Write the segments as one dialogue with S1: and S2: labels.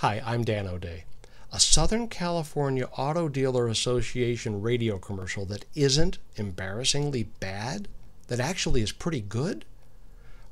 S1: Hi, I'm Dan O'Day. A Southern California Auto Dealer Association radio commercial that isn't embarrassingly bad? That actually is pretty good?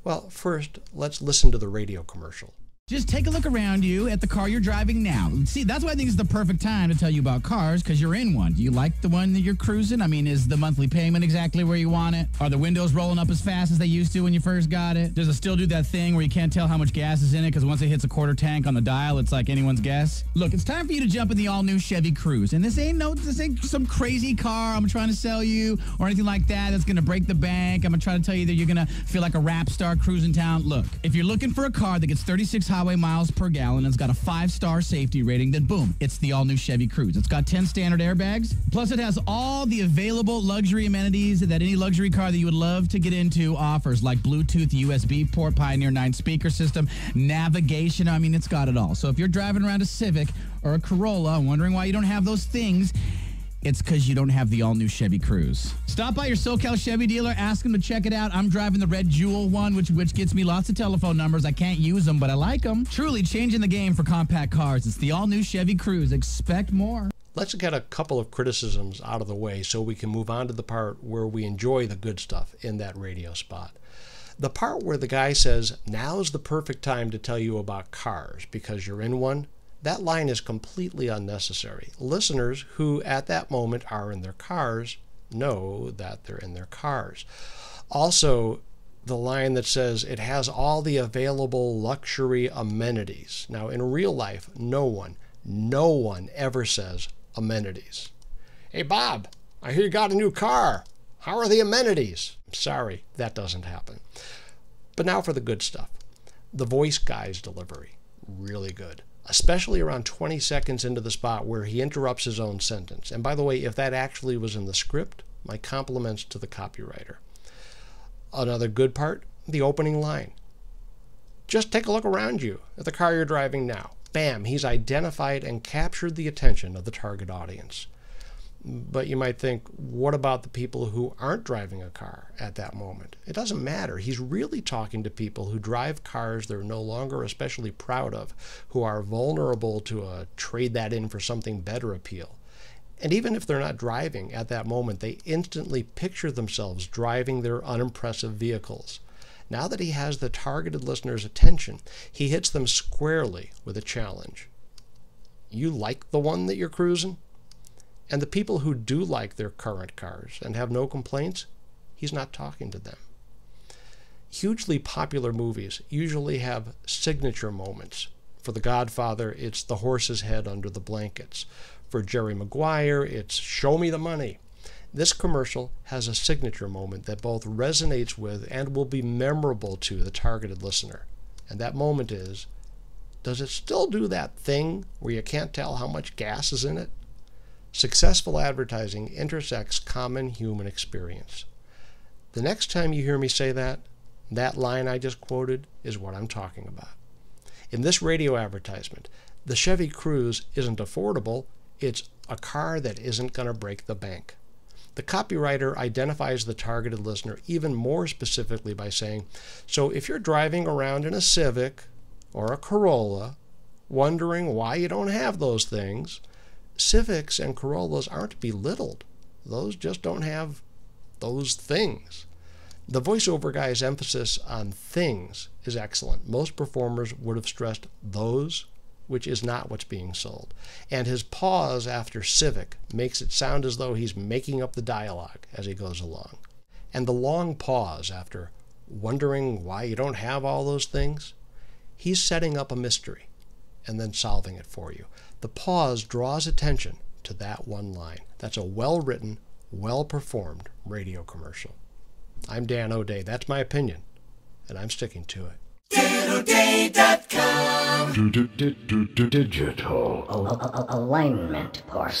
S1: Well, first, let's listen to the radio commercial.
S2: Just take a look around you at the car you're driving now. See, that's why I think it's the perfect time to tell you about cars, because you're in one. Do you like the one that you're cruising? I mean, is the monthly payment exactly where you want it? Are the windows rolling up as fast as they used to when you first got it? Does it still do that thing where you can't tell how much gas is in it because once it hits a quarter tank on the dial, it's like anyone's guess? Look, it's time for you to jump in the all-new Chevy Cruze. And this ain't some crazy car I'm trying to sell you or anything like that that's going to break the bank. I'm going to try to tell you that you're going to feel like a rap star cruising town. Look, if you're looking for a car that gets 36 highway miles per gallon and it's got a 5-star safety rating, then boom, it's the all-new Chevy Cruze. It's got 10 standard airbags, plus it has all the available luxury amenities that any luxury car that you would love to get into offers, like Bluetooth, USB port, Pioneer 9 speaker system, navigation. I mean, it's got it all. So if you're driving around a Civic or a Corolla wondering why you don't have those things, it's because you don't have the all-new Chevy Cruze. Stop by your SoCal Chevy dealer, ask them to check it out. I'm driving the red Jewel one, which gets me lots of telephone numbers. I can't use them, but I like them. Truly changing the game for compact cars. It's the all-new Chevy Cruze. Expect more.
S1: Let's get a couple of criticisms out of the way so we can move on to the part where we enjoy the good stuff in that radio spot. The part where the guy says, "Now's the perfect time to tell you about cars because you're in one," that line is completely unnecessary. Listeners who at that moment are in their cars know that they're in their cars. Also, the line that says it has all the available luxury amenities. Now, in real life, no one ever says amenities. "Hey, Bob, I hear you got a new car. How are the amenities?" Sorry, that doesn't happen. But now for the good stuff. The voice guy's delivery, really good. Especially around 20 seconds into the spot where he interrupts his own sentence. And by the way, if that actually was in the script, my compliments to the copywriter. Another good part, the opening line. "Just take a look around you at the car you're driving now." Bam, he's identified and captured the attention of the target audience. But you might think, what about the people who aren't driving a car at that moment? It doesn't matter. He's really talking to people who drive cars they're no longer especially proud of, who are vulnerable to a trade that in for something better appeal. And even if they're not driving at that moment, they instantly picture themselves driving their unimpressive vehicles. Now that he has the targeted listener's attention, he hits them squarely with a challenge. You like the one that you're cruising? And the people who do like their current cars and have no complaints, he's not talking to them. Hugely popular movies usually have signature moments. For The Godfather, it's the horse's head under the blankets. For Jerry Maguire, it's "show me the money." This commercial has a signature moment that both resonates with and will be memorable to the targeted listener. And that moment is, does it still do that thing where you can't tell how much gas is in it? Successful advertising intersects common human experience. The next time you hear me say that line I just quoted is what I'm talking about. In this radio advertisement, the Chevy Cruze isn't affordable, it's a car that isn't going to break the bank. The copywriter identifies the targeted listener even more specifically by saying, so if you're driving around in a Civic or a Corolla, wondering why you don't have those things, Civics and Corollas aren't belittled. Those just don't have those things. The voiceover guy's emphasis on things is excellent. Most performers would have stressed those, which is not what's being sold. And his pause after Civic makes it sound as though he's making up the dialogue as he goes along. And the long pause after wondering why you don't have all those things, he's setting up a mystery and then solving it for you. The pause draws attention to that one line. That's a well-written, well-performed radio commercial. I'm Dan O'Day. That's my opinion, and I'm sticking to it. DanO'Day.com.
S3: Digital alignment parts.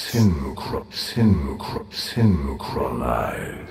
S3: Synchronize.